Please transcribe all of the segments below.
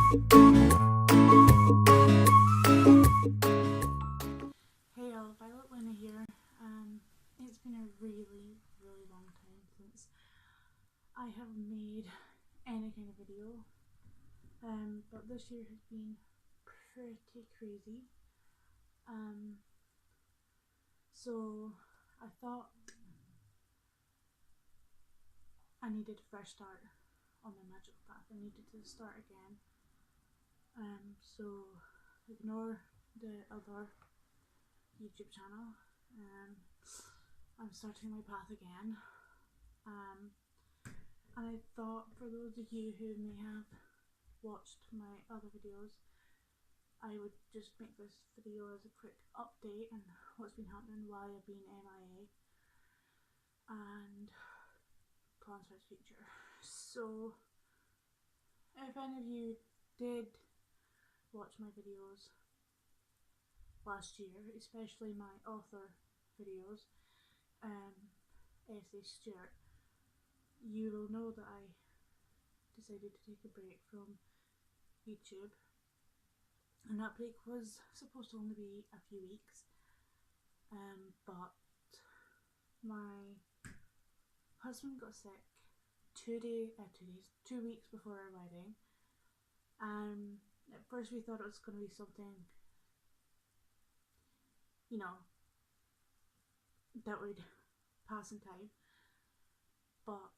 Hey all, Violet Luna here. It's been a really, really long time since I have made any kind of video. But this year has been pretty crazy. So I thought I needed a fresh start on my magical path. I needed to start again. So ignore the other YouTube channel. I'm starting my path again. And I thought for those of you who may have watched my other videos, I would just make this video as a quick update on what's been happening, why I've been MIA, and plans for the future. So if any of you did watch my videos last year, especially my author videos, S.A. Stewart, you will know that I decided to take a break from YouTube, and that break was supposed to only be a few weeks, but my husband got sick 2 weeks before our wedding. At first we thought it was going to be something, that would pass in time, but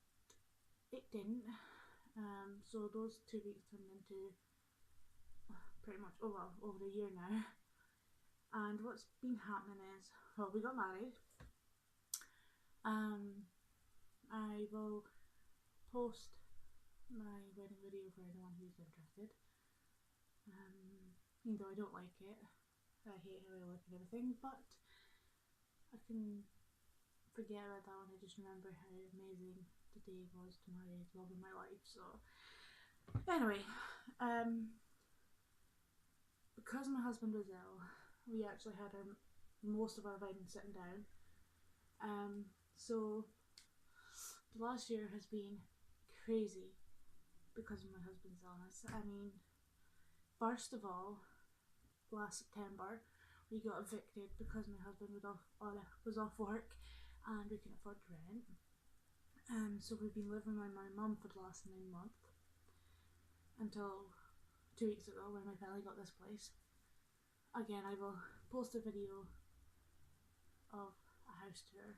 it didn't. So those 2 weeks turned into pretty much over a year now. And what's been happening is, well, we got married. I will post my wedding video for anyone who's interested. Even though I don't like it, I hate how I look and everything, but I can forget about that one. I just remember how amazing the day was to marry the love of my life. So anyway, because my husband was ill, we actually had most of our wedding sitting down. So the last year has been crazy because of my husband's illness. I mean, first of all, last September we got evicted because my husband was off work and we couldn't afford to rent. So we've been living with my mum for the last 9 months until 2 weeks ago when I finally got this place. Again, I will post a video of a house tour.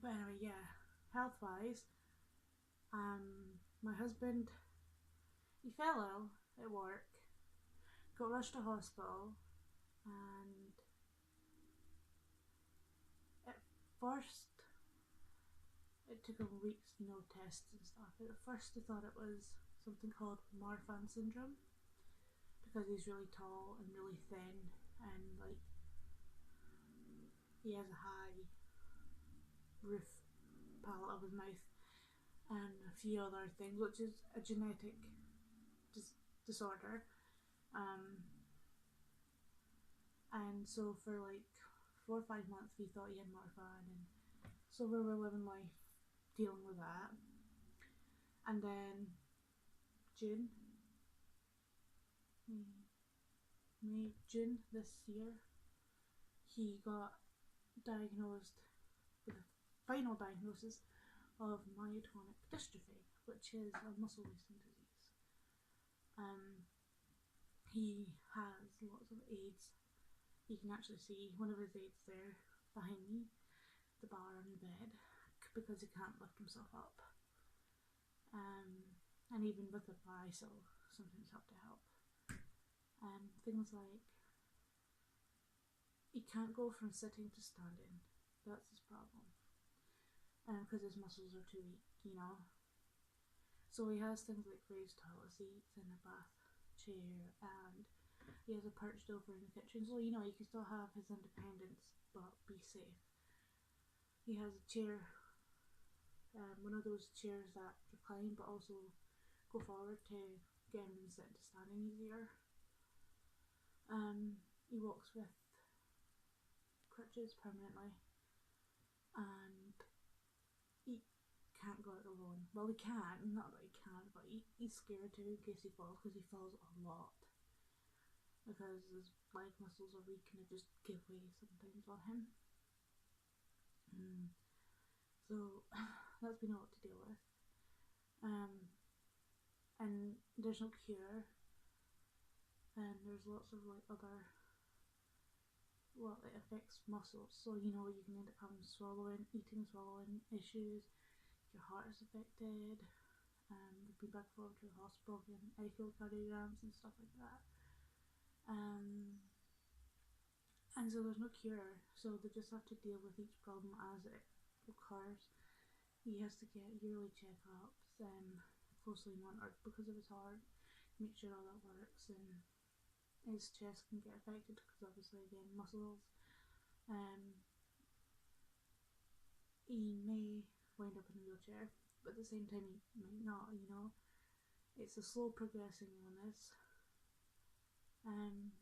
But anyway, yeah, health wise, my husband, he fell ill at work, got rushed to hospital, and at first it took him weeks, no tests and stuff. At first I thought it was something called Marfan syndrome, because he's really tall and really thin, and like he has a high roof palate of his mouth and a few other things, which is a genetic disorder. And so for like 4 or 5 months we thought he had Marfan, and so we were living life dealing with that. And then June this year, he got diagnosed with a final diagnosis of myotonic dystrophy, which is a muscle wasting disease. He has lots of aids. You can actually see one of his aids there behind me, the bar on the bed, because he can't lift himself up. And even with the bar, I still sometimes have to help. Things like he can't go from sitting to standing. That's his problem. Because his muscles are too weak, So he has things like raised toilet seats and a bath chair, and he has a perched over in the kitchen, so you can still have his independence but be safe. He has a chair, one of those chairs that recline but also go forward to get him from sitting to standing easier. He walks with crutches permanently, and he can't go out alone. Well, he can, not that he can't, but he's scared too in case he falls, because he falls a lot. Because his leg muscles are weak and it just give way sometimes on him. So that's been a lot to deal with. And there's no cure. And there's lots of like other, well, it affects muscles. So you know, you can end up having swallowing issues. Your heart is affected. We've been back and forth to the hospital getting echocardiograms and stuff like that. And so there's no cure, so they just have to deal with each problem as it occurs. He has to get yearly checkups and closely monitored because of his heart, make sure all that works, and his chest can get affected because obviously again muscles. He may wind up in a wheelchair, but at the same time he might not, you know. It's a slow progressing illness.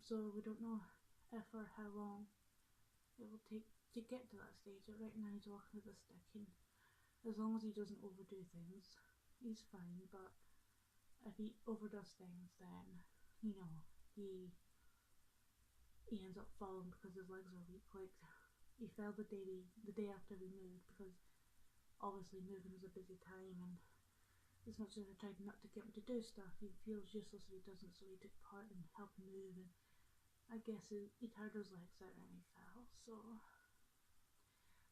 So we don't know if or how long it will take to get to that stage. But right now he's walking with a stick, and as long as he doesn't overdo things, he's fine. But if he overdoes things, then you know he ends up falling because his legs are weak. Like he fell the day after we moved, because obviously moving is a busy time, and as much as I tried not to get him to do stuff, he feels useless if he doesn't, so he took part and helped move, and I guess he tired his legs out and he fell, so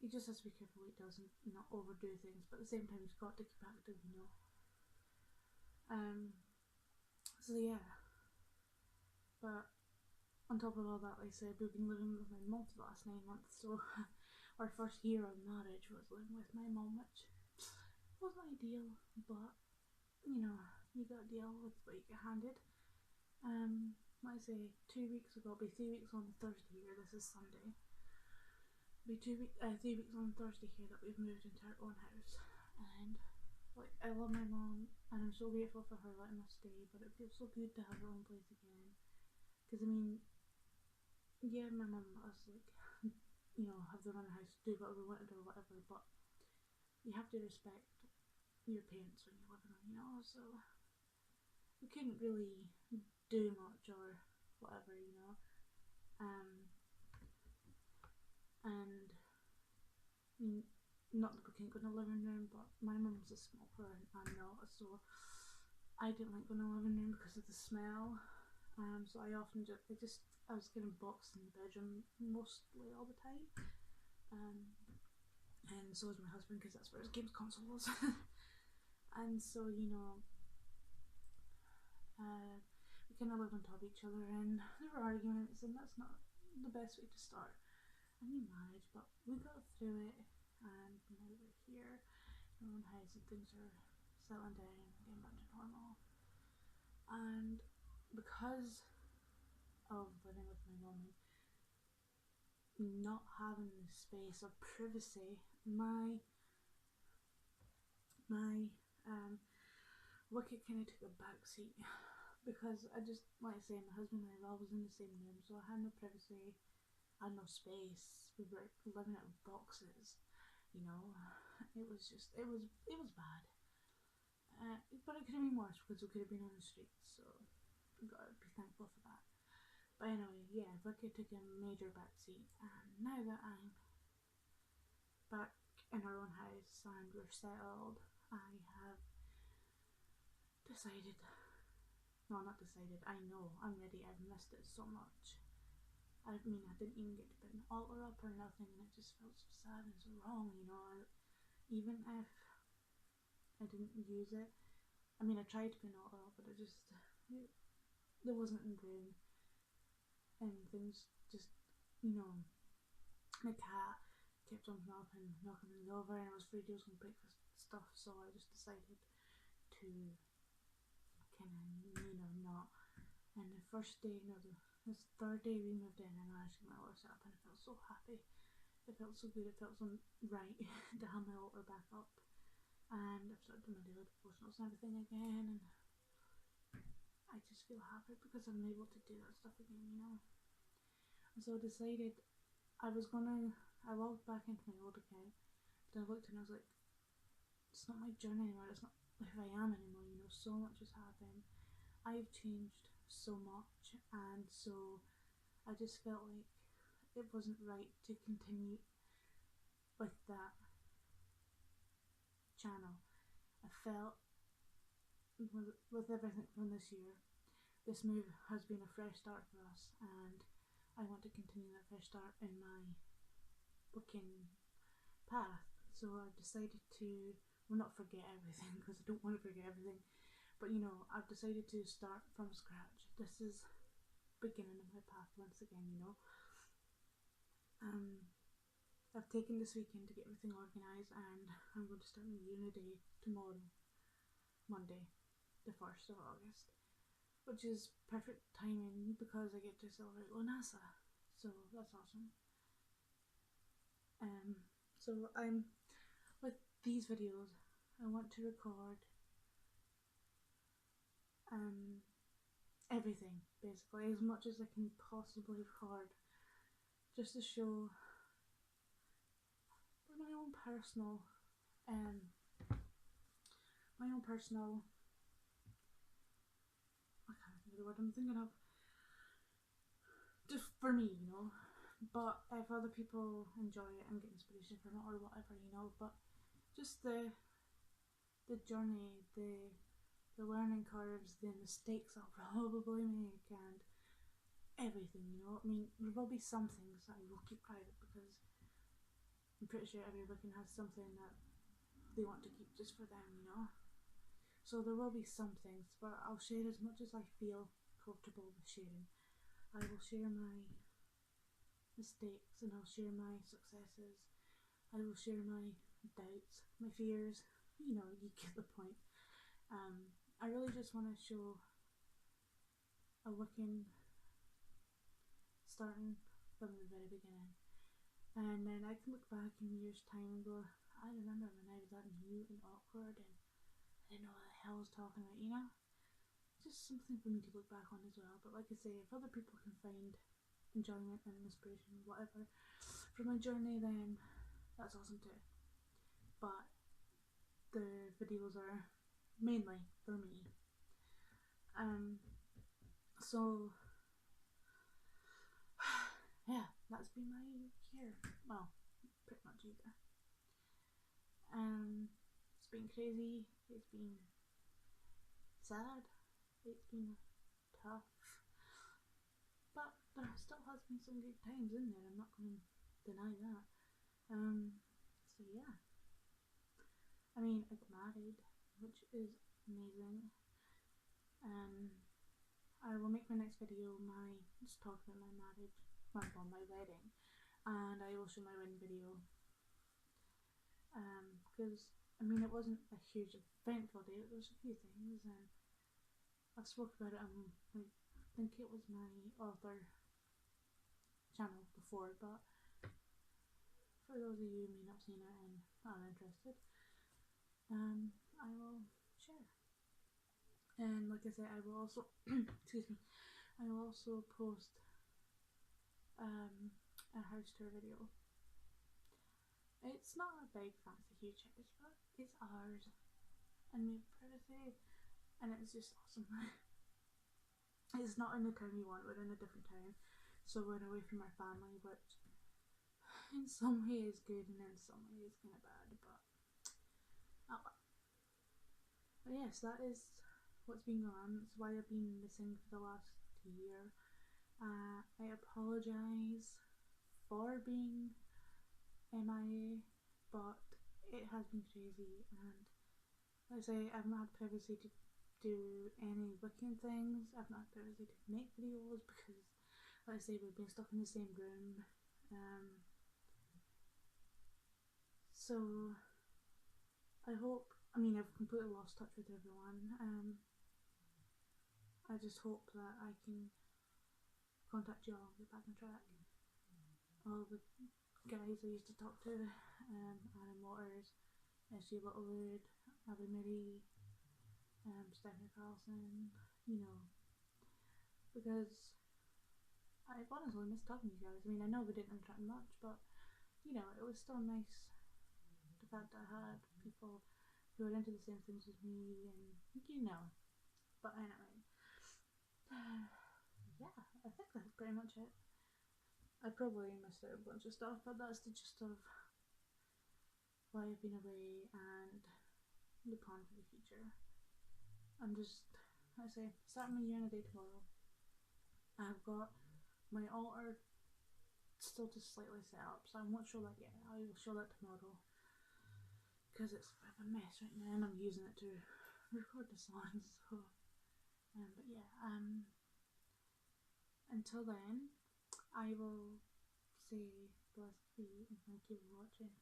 he just has to be careful he doesn't not overdo things, but at the same time he's got to keep active, you know. So yeah, but on top of all that, like I said, we've been living with my mum for the last 9 months, so our first year of marriage was living with my mum, which wasn't ideal, but you know, you gotta deal with what you get handed. Like I say, 2 weeks ago, it'll be 3 weeks on Thursday here, this is Sunday. It'll be 3 weeks on Thursday here that we've moved into our own house. And, like, I love my mom, and I'm so grateful for her letting us stay, but it feels so good to have her own place again. Because, I mean, yeah, my mom let us, like, you know, have their own house, do whatever we wanted or whatever, but you have to respect your parents when you live in them, you know, so we couldn't really do much or whatever, you know. And I mean, not that we couldn't go in the living room, but my mum's a smoker and I'm not, so I didn't like going in the living room because of the smell. So I often I was getting boxed in the bedroom mostly all the time. And so was my husband, because that's where his games console was. And so, you know, we kind of live on top of each other, and there were arguments, and that's not the best way to start a new marriage, but we got through it, and now we're here in our own house, and things are settling down and getting back to normal. And because of living with my mum and not having the space of privacy, my wicket kind of took a back seat, because I just, like I say, my husband and I were always in the same room, so I had no privacy, I had no space. We were living out of boxes, you know. It was bad. But it could have been worse, because we could have been on the streets, so we've got to be thankful for that. But anyway, yeah, Vicky took a major backseat, and now that I'm back in our own house and we're settled, I have decided, no, not decided, I know, I'm ready. I've missed it so much. I mean, I didn't even get to put an altar up or nothing, and it just felt so sad and so wrong, you know. Even if I didn't use it, I mean, I tried to put an altar up, but there wasn't room, and things just, you know, my cat kept jumping up and knocking things over, and I was afraid he was going to break stuff, so I just decided to kind of, you know, not. And the first day, no, this third day we moved in, and I managed to get my altar set up, and I felt so happy. It felt so good, it felt so right to have my altar back up. And I've started doing my daily devotionals and everything again, and I just feel happy because I'm able to do that stuff again, you know. And so I decided I logged back into my old account, then I looked and I was like, it's not my journey anymore, it's not who I am anymore, you know, so much has happened. I've changed so much, and so I just felt like it wasn't right to continue with that channel. I felt with everything from this year, this move has been a fresh start for us, and I want to continue that fresh start in my booking path. So I decided to, well, not forget everything because I don't want to forget everything, but you know, I've decided to start from scratch. This is beginning of my path once again, you know. I've taken this weekend to get everything organised, and I'm going to start my uni day tomorrow, Monday, the 1st of August, which is perfect timing because I get to celebrate Lonasa, so that's awesome. So with these videos, I want to record everything, basically, as much as I can possibly record, just to show my own personal I can't think of the word I'm thinking of, just for me, you know. But if other people enjoy it and get inspiration from it or whatever, you know, but just the journey, the learning curves, the mistakes I'll probably make, and everything, you know. I mean, there will be some things that I will keep private because I'm pretty sure every booking has something that they want to keep just for them, you know. So there will be some things, but I'll share as much as I feel comfortable with sharing. I will share my mistakes, and I'll share my successes. I will share my doubts, my fears, you know, you get the point. I really just want to show a Wiccan starting from the very beginning, and then I can look back in years' time and go, I remember when I was that new and awkward and I didn't know what the hell I was talking about, you know. Just something for me to look back on as well. But like I say, if other people can find enjoyment and inspiration, whatever, from my journey, then that's awesome too. But the videos are mainly for me. So yeah, that's been my year. Well, pretty much either. It's been crazy. It's been sad. It's been tough. But there still has been some good times in there. I'm not going to deny that. So yeah. I mean, I got married, which is amazing. I will make my next video just talk about my marriage, my wedding, and I will show my wedding video. Because I mean, it wasn't a huge eventful day. There was a few things, and I've spoke about it on I think it was my author channel before, but for those of you who may not seen it and are interested, I will share. And like I said, I will also excuse me, I will also post a house tour video. It's not a big fancy huge house, but it's ours and we have privacy, and it's just awesome. It's not in the town we want, we're in a different town, so we're away from our family, which in some way is good and in some way is kind of bad, but oh well. But yes, that is what's been going on. That's why I've been missing for the last year. I apologise for being MIA, but it has been crazy, and like I say, I've not had privacy to do any booking things. I've not had privacy to make videos because, like I say, we've been stuck in the same room. So I hope, I mean, I've completely lost touch with everyone. I just hope that I can contact you all and get back on track. All the guys I used to talk to, Adam Waters, SG Littlewood, Abby Marie, Stephanie Carlson, you know, because I've honestly missed talking to you guys. I mean, I know we didn't interact much, but you know, it was still nice the fact that I had people who are into the same things as me, and you know. But anyway, yeah, I think that's pretty much it. I probably missed out a bunch of stuff, but that's the gist of why I've been away and the plan for the future. I'm just, I say, starting my year in a day tomorrow. I've got my altar still to slightly set up, so I won't show that yet. I will show that tomorrow because it's a bit of a mess right now, and I'm using it to record the songs. So, but yeah, until then, I will say blessed be and thank you for watching.